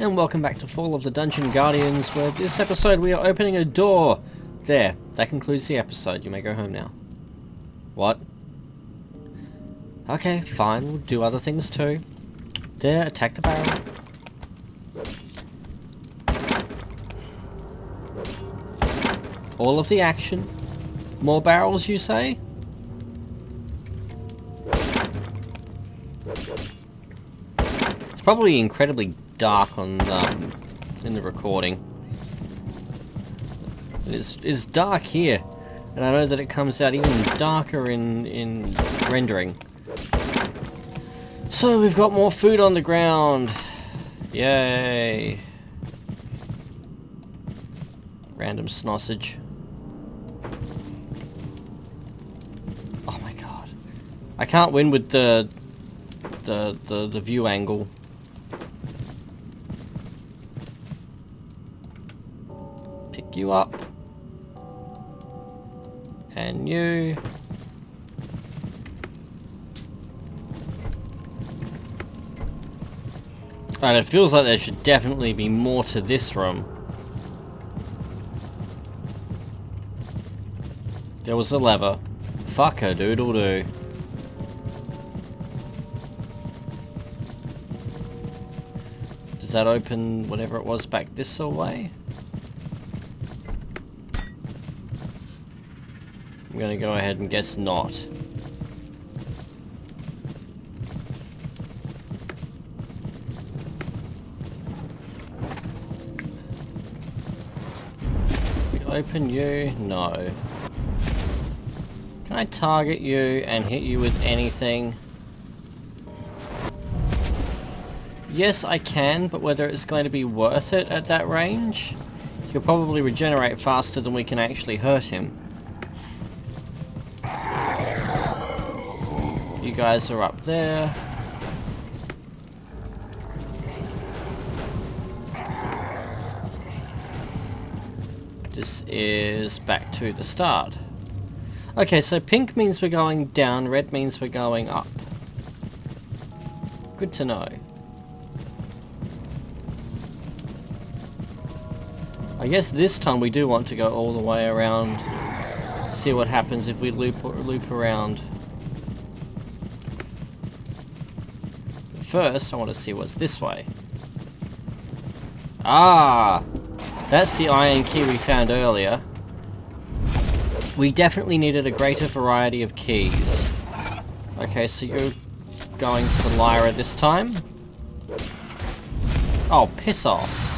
And welcome back to Fall of the Dungeon Guardians, where this episode we are opening a door. There, that concludes the episode. You may go home now. What? Okay, fine, we'll do other things too. There, attack the barrel. All of the action. More barrels, you say? It's probably incredibly dark on in the recording. It's dark here, and I know that it comes out even darker in rendering. So we've got more food on the ground. Yay! Random sausage. Oh my god! I can't win with the view angle. Pick you up. And you. And it feels like there should definitely be more to this room. There was a lever. Fuck a doodle doo. Does that open whatever it was back this way? I'm gonna go ahead and guess not. We open you? No. Can I target you and hit you with anything? Yes, I can, but whether it's going to be worth it at that range? He'll probably regenerate faster than we can actually hurt him. You guys are up there. This is back to the start. Okay, so pink means we're going down, red means we're going up. Good to know. I guess this time we do want to go all the way around. See what happens if we loop around. First, I want to see what's this way. Ah! That's the iron key we found earlier. We definitely needed a greater variety of keys. Okay, so you're going for Lyra this time? Oh, piss off.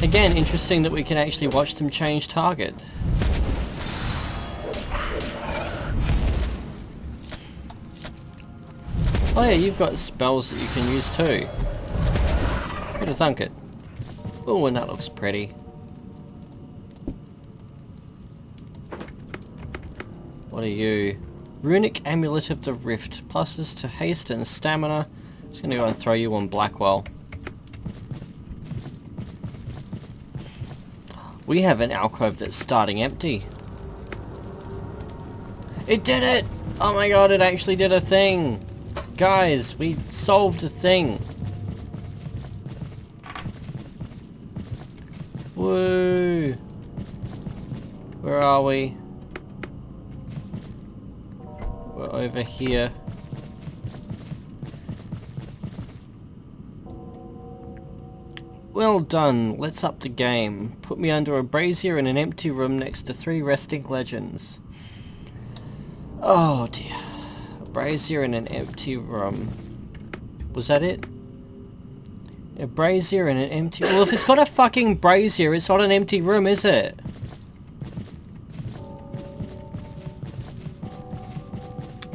Again, interesting that we can actually watch them change target. Oh yeah, you've got spells that you can use too. Who'd have thunk it? Oh, and that looks pretty. What are you? Runic Amulet of the Rift. Pluses to haste and stamina. Just gonna go and throw you on Blackwell. We have an alcove that's starting empty. It did it! Oh my god, it actually did a thing! Guys, we solved a thing. Woo! Where are we? We're over here. Well done, let's up the game. Put me under a brazier in an empty room next to 3 resting legends. Oh dear. A brazier in an empty room. Was that it? A brazier in an empty... Well, if it's got a fucking brazier, it's not an empty room, is it?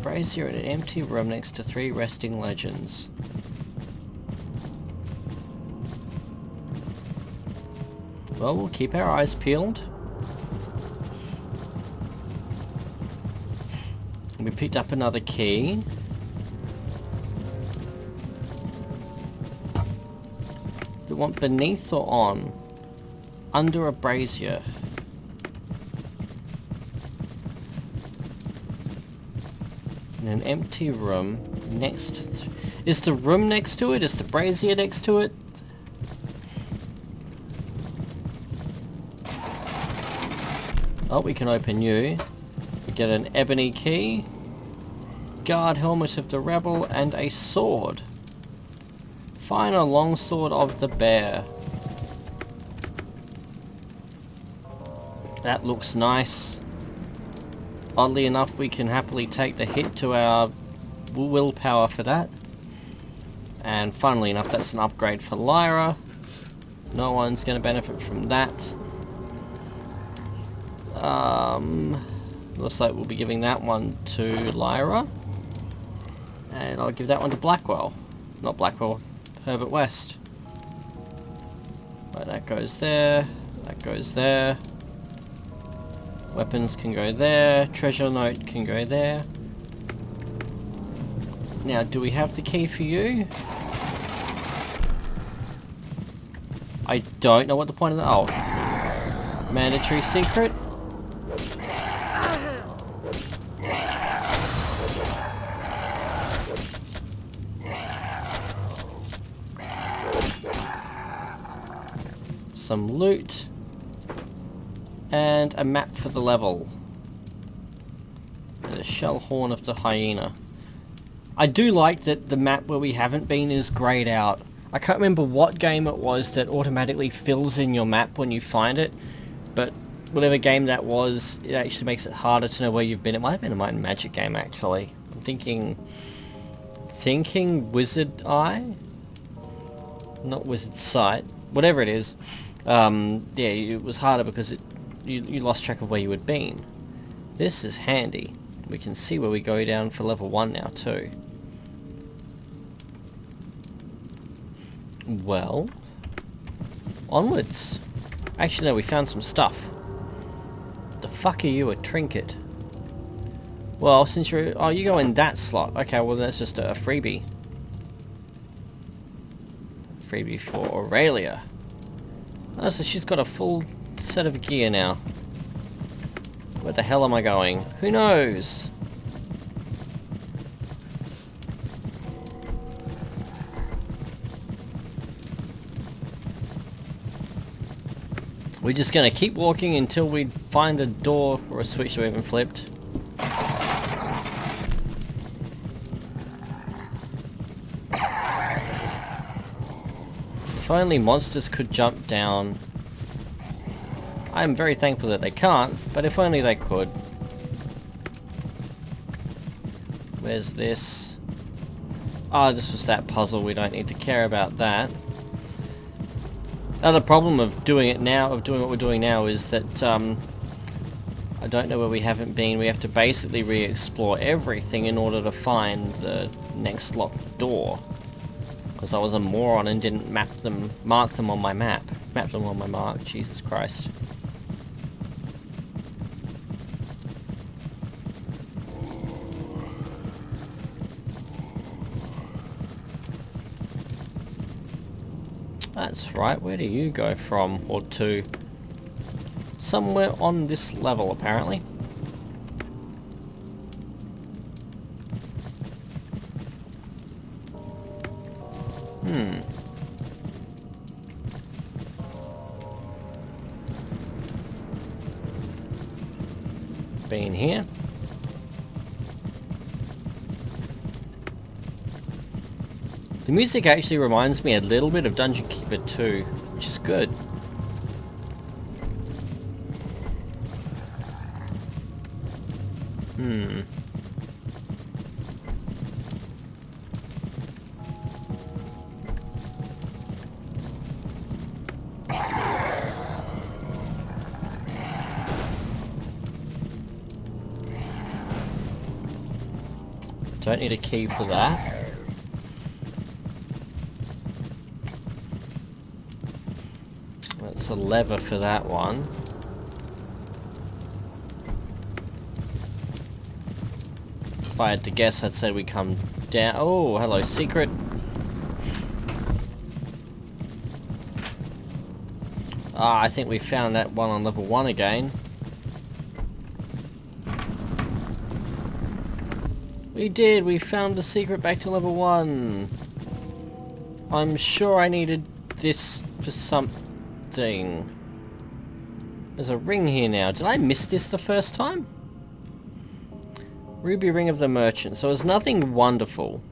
Brazier in an empty room next to 3 resting legends. Well, we'll keep our eyes peeled. We picked up another key. We want beneath or on? Under a brazier. In an empty room next to... Is the room next to it? Is the brazier next to it? Oh, we can open you. We get an ebony key, guard helmet of the rebel, and a sword. Find a longsword of the bear. That looks nice. Oddly enough, we can happily take the hit to our willpower for that. And funnily enough, that's an upgrade for Lyra. No one's going to benefit from that. Looks like we'll be giving that one to Lyra. And I'll give that one to Blackwell. Not Blackwell, Herbert West. Right, that goes there. That goes there. Weapons can go there. Treasure note can go there. Now, do we have the key for you? I don't know what the point of that... Oh. Mandatory secret? Some loot. And a map for the level. And a shell horn of the hyena. I do like that the map where we haven't been is greyed out. I can't remember what game it was that automatically fills in your map when you find it, but whatever game that was, it actually makes it harder to know where you've been. It might have been a Might and Magic game, actually. I'm thinking Wizard Eye? Not Wizard Sight. Whatever it is. Yeah, it was harder because you lost track of where you had been. This is handy. We can see where we go down for level 1 now too. Well, onwards. Actually no, we found some stuff. The fuck are you, a trinket? Well, since you're... Oh, you go in that slot. Okay, well that's just a freebie. Freebie for Aurelia. Oh, so she's got a full set of gear now. Where the hell am I going? Who knows? We're just gonna keep walking until we find a door or a switch that we haven't flipped. If only monsters could jump down. I'm very thankful that they can't, but if only they could. Where's this? Oh, this was that puzzle, we don't need to care about that. Now the problem of doing it now, of doing what we're doing now, is that I don't know where we haven't been. We have to basically re-explore everything in order to find the next locked door. Because I was a moron and didn't mark them on my map. Map them on my mark, Jesus Christ. That's right, where do you go from, or to? Somewhere on this level, apparently. Been here. The music actually reminds me a little bit of Dungeon Keeper 2, which is good. Don't need a key for that. That's a lever for that one. If I had to guess, I'd say we come down. Oh, hello, secret. Ah, I think we found that one on level 1 again. We did! We found the secret back to level 1! I'm sure I needed this for something. There's a ring here now. Did I miss this the first time? Ruby Ring of the Merchant. So it's nothing wonderful.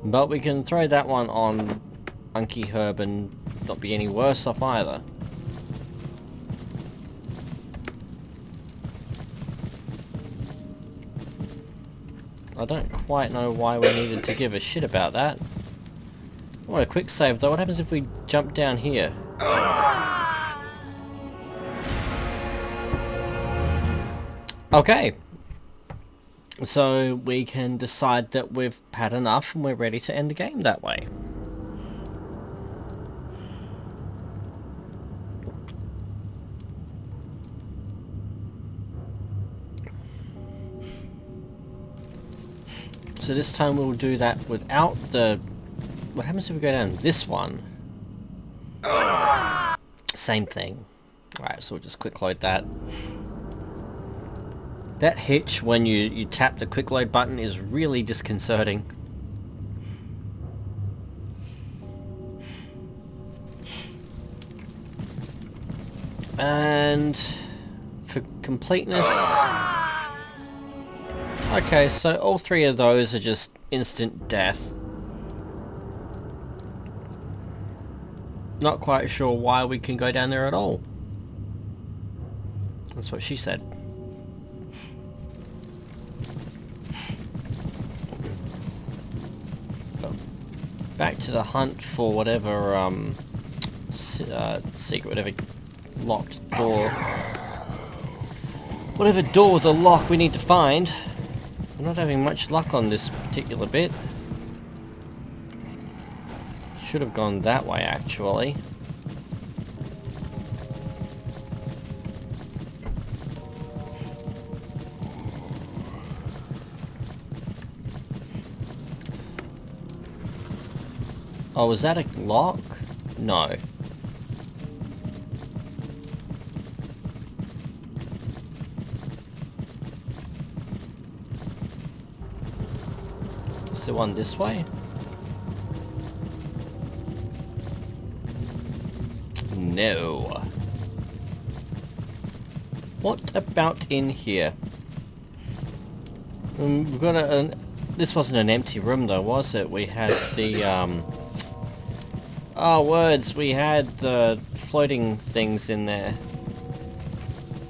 But we can throw that one on Unky Herb and not be any worse off either. I don't quite know why we needed to give a shit about that. I want a quick save though. What happens if we jump down here? Okay. So we can decide that we've had enough and we're ready to end the game that way. So this time we'll do that without the... What happens if we go down this one? Same thing. Alright, so we'll just quick load that. That hitch when you tap the quick load button is really disconcerting. And for completeness... Okay, so all three of those are just instant death. Not quite sure why we can go down there at all. That's what she said. But back to the hunt for whatever secret, whatever locked door. Whatever door with a lock we need to find. I'm not having much luck on this particular bit. Should have gone that way, actually. Oh, was that a lock? No. Is there one this way? No. What about in here? We've got a... This wasn't an empty room though, was it? We had the, Oh, words! We had the floating things in there.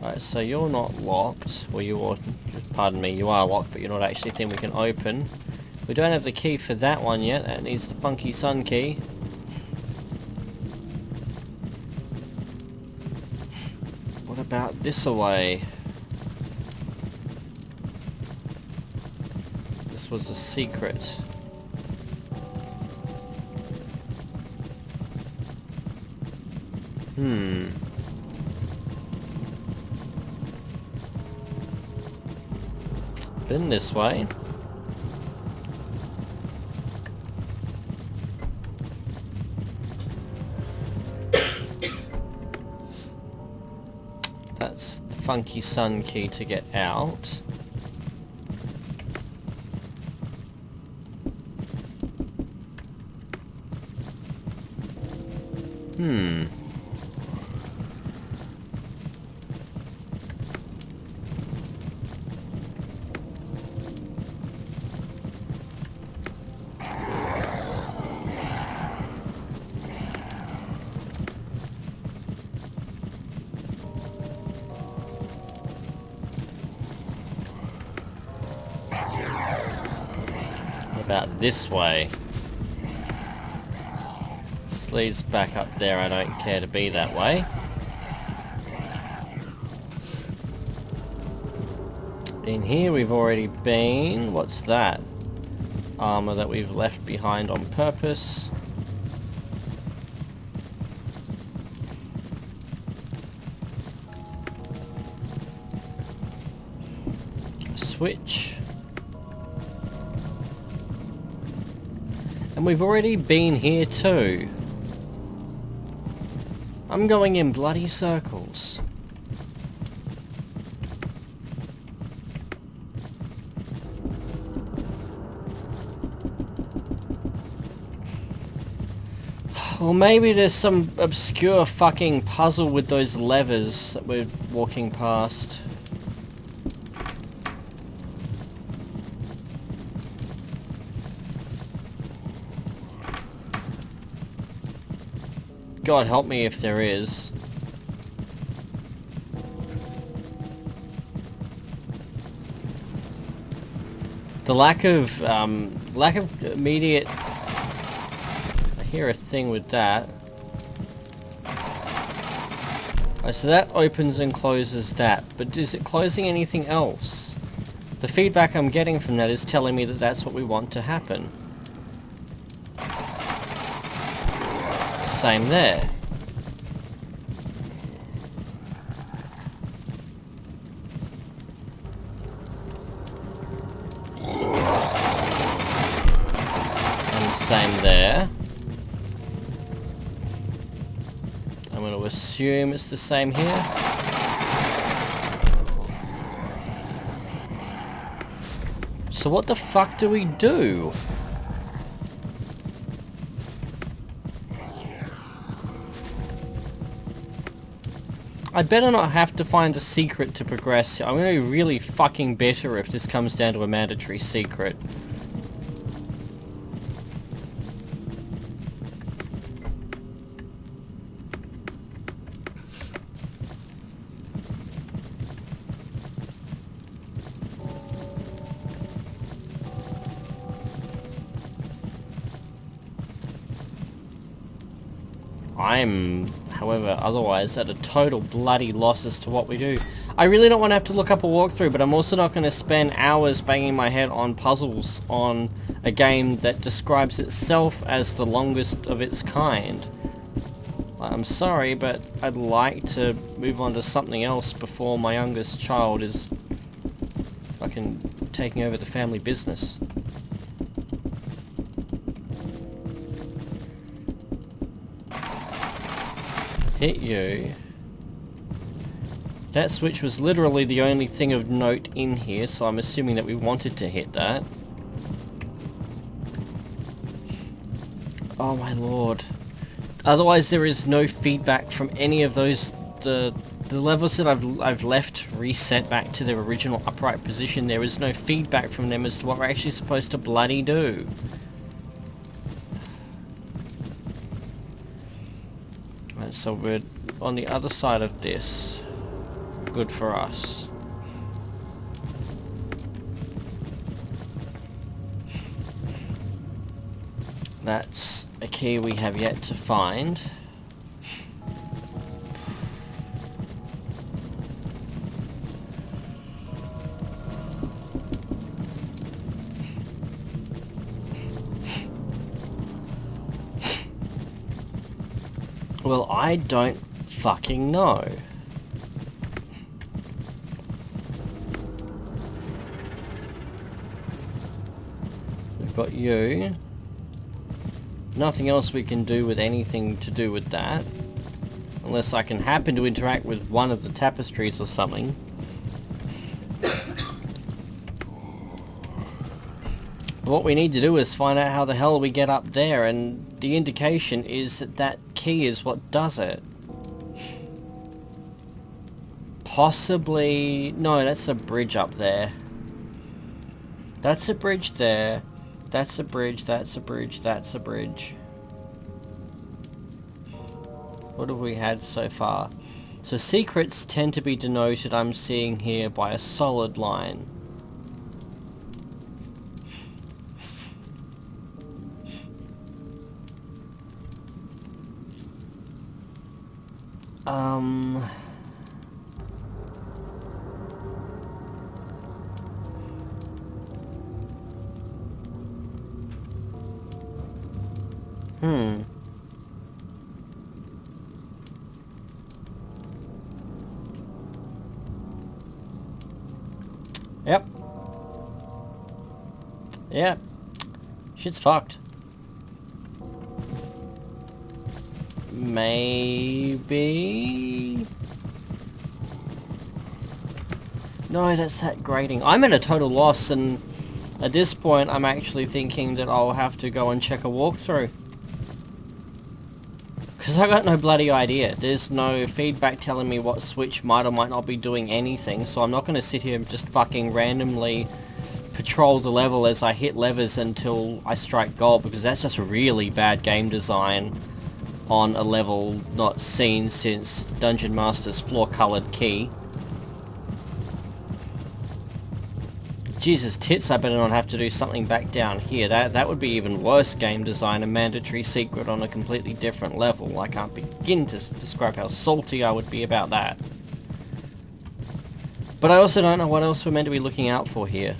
Alright, so you're not locked. Well, you are... Pardon me, you are locked, but you're not actually a thing we can open. We don't have the key for that one yet. That needs the funky sun key. What about this away? This was a secret. Been this way. That's the funky sun key to get out. About this way. This leads back up there. I don't care to be that way. In here we've already been. What's that? Armor that we've left behind on purpose. Switch. And we've already been here too. I'm going in bloody circles. Or maybe there's some obscure fucking puzzle with those levers that we're walking past. God help me if there is. The lack of immediate... I hear a thing with that. So that opens and closes that, but is it closing anything else? The feedback I'm getting from that is telling me that that's what we want to happen. Same there. And same there. I'm going to assume it's the same here. So what the fuck do we do? I better not have to find a secret to progress. I'm going to be really fucking bitter if this comes down to a mandatory secret. I'm, however, otherwise at a total bloody loss as to what we do. I really don't want to have to look up a walkthrough, but I'm also not going to spend hours banging my head on puzzles on a game that describes itself as the longest of its kind. I'm sorry, but I'd like to move on to something else before my youngest child is fucking taking over the family business. Hit you. That switch was literally the only thing of note in here, so I'm assuming that we wanted to hit that. Oh my lord. Otherwise there is no feedback from any of those, the levels that I've left reset back to their original upright position. There is no feedback from them as to what we're actually supposed to bloody do. Right, so we're on the other side of this. Good for us. That's a key we have yet to find. Well, I don't fucking know. We've got you. Nothing else we can do with anything to do with that. Unless I can happen to interact with one of the tapestries or something. What we need to do is find out how the hell we get up there, and the indication is that that key is what does it. Possibly... no, that's a bridge up there. That's a bridge there. That's a bridge, that's a bridge, that's a bridge. What have we had so far? So secrets tend to be denoted, I'm seeing here, by a solid line. Yep. Yep. Shit's fucked. Maybe... no, that's that grating. I'm at a total loss, and at this point I'm actually thinking that I'll have to go and check a walkthrough. Because I got no bloody idea. There's no feedback telling me what switch might or might not be doing anything, so I'm not going to sit here and just fucking randomly patrol the level as I hit levers until I strike gold, because that's just really bad game design on a level not seen since Dungeon Master's floor-coloured key. Jesus tits, I better not have to do something back down here. That would be even worse game design, a mandatory secret on a completely different level. I can't begin to describe how salty I would be about that. But I also don't know what else we're meant to be looking out for here.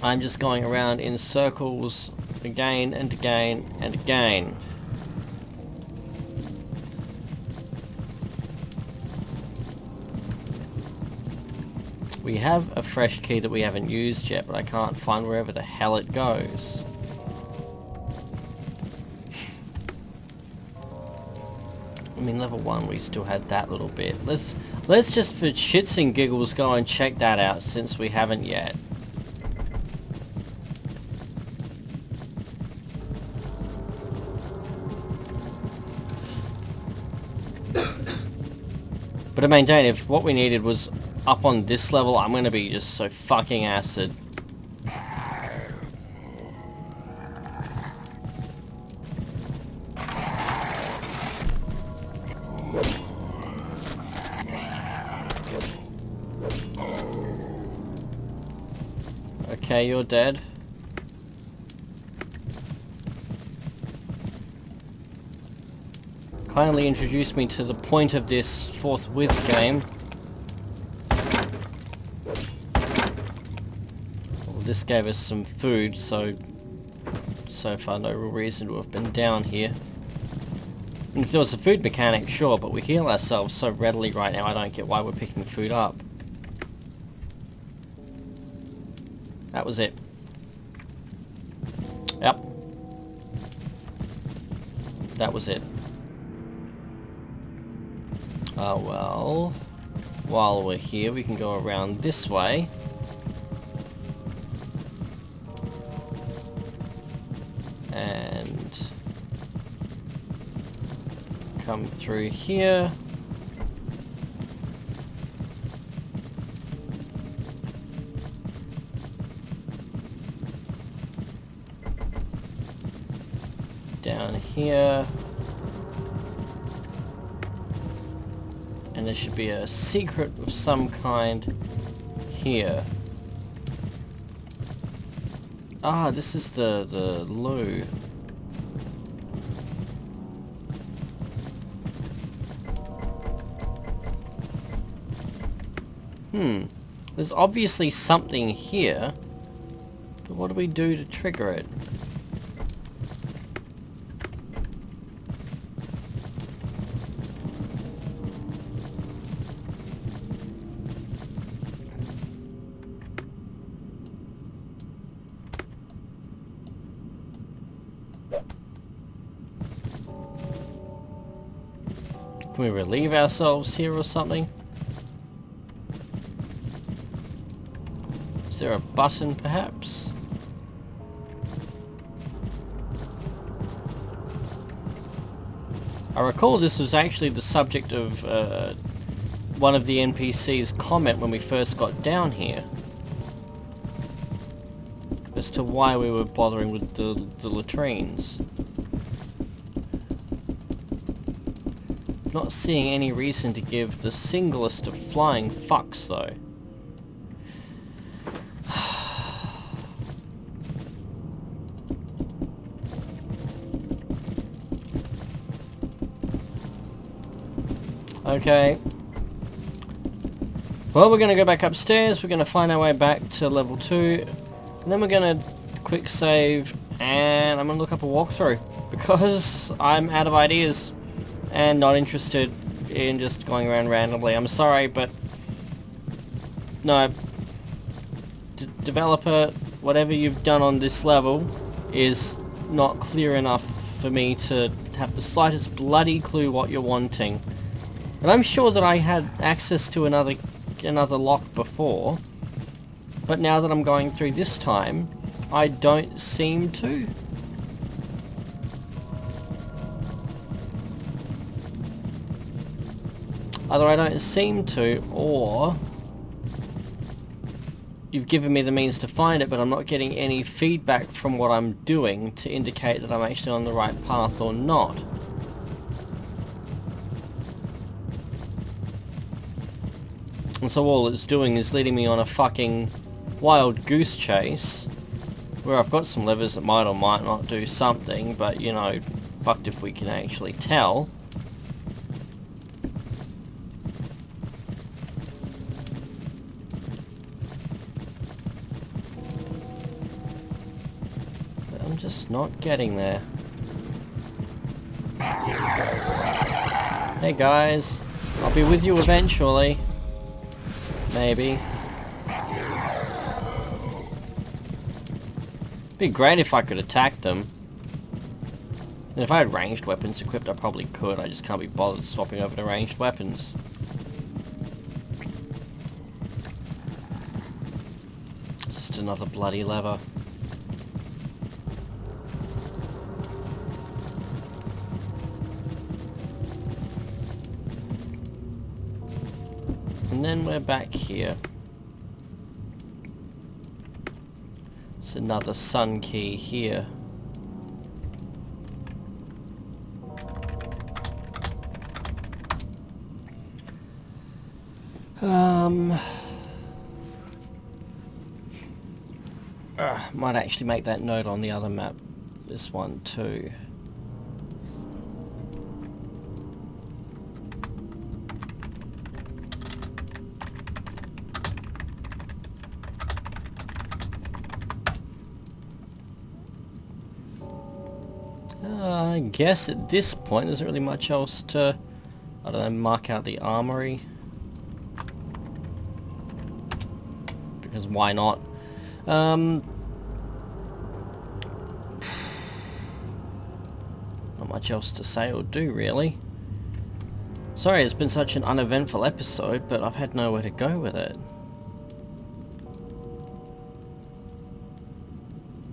I'm just going around in circles again and again and again. We have a fresh key that we haven't used yet, but I can't find wherever the hell it goes. I mean, level 1 we still had that little bit. Let's just for shits and giggles go and check that out since we haven't yet. But I maintain, if what we needed was up on this level, I'm gonna be just so fucking acid. Okay, you're dead. Kindly introduce me to the point of this forthwith game. Well, this gave us some food, so far no real reason to have been down here. And if there was a food mechanic, sure, but we heal ourselves so readily right now, I don't get why we're picking food up. That was it. Yep. That was it. Oh well, while we're here we can go around this way. And come through here. Down here. And there should be a secret of some kind here. Ah, this is the loo. There's obviously something here, but what do we do to trigger it? Can we relieve ourselves here or something? Is there a button, perhaps? I recall this was actually the subject of one of the NPC's comment when we first got down here. As to why we were bothering with the latrines. Not seeing any reason to give the singlest of flying fucks, though. Okay. Well, we're going to go back upstairs, we're going to find our way back to level 2, and then we're going to quick save, and I'm going to look up a walkthrough, because I'm out of ideas. And not interested in just going around randomly. I'm sorry, but no. Developer, whatever you've done on this level is not clear enough for me to have the slightest bloody clue what you're wanting. And I'm sure that I had access to another lock before, but now that I'm going through this time, I don't seem to. Either I don't seem to, or you've given me the means to find it, but I'm not getting any feedback from what I'm doing to indicate that I'm actually on the right path or not. And so all it's doing is leading me on a fucking wild goose chase, where I've got some levers that might or might not do something, but you know, fucked if we can actually tell. But I'm just not getting there. Hey guys, I'll be with you eventually. Maybe. Be great if I could attack them. And if I had ranged weapons equipped, I probably could. I just can't be bothered swapping over to ranged weapons. Just another bloody lever. And then we're back here. It's another sun key here. Might actually make that note on the other map. This one too. I guess at this point there isn't really much else to, I don't know, mark out the armory. Because why not? Not much else to say or do, really. Sorry, it's been such an uneventful episode, but I've had nowhere to go with it.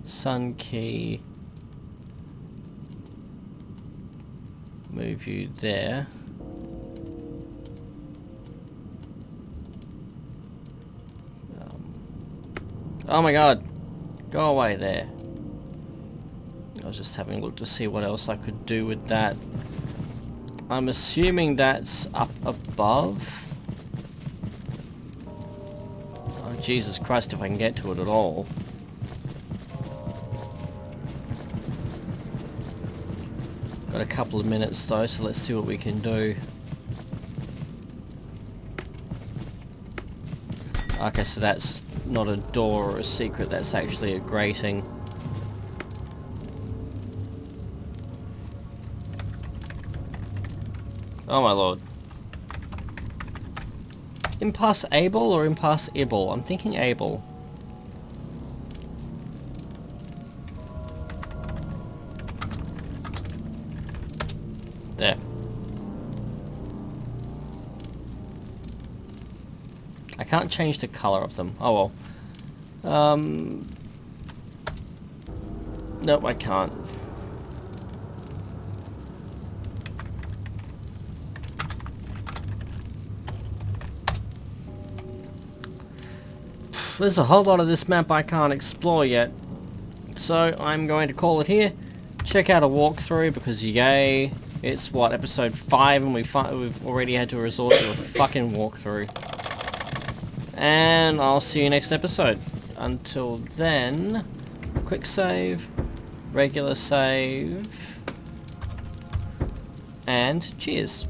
Sun key. Move you there. Oh my god! Go away there. I was just having a look to see what else I could do with that. I'm assuming that's up above. Oh Jesus Christ, if I can get to it at all. Got a couple of minutes though, so let's see what we can do. Okay, so that's not a door or a secret, that's actually a grating. Oh my lord. Impassable or impassable? I'm thinking able. There. I can't change the colour of them. Oh well. Nope, I can't. There's a whole lot of this map I can't explore yet. So I'm going to call it here. Check out a walkthrough because yay. It's what, episode 5 and we've already had to resort to a fucking walkthrough. And I'll see you next episode. Until then, quick save, regular save, and cheers.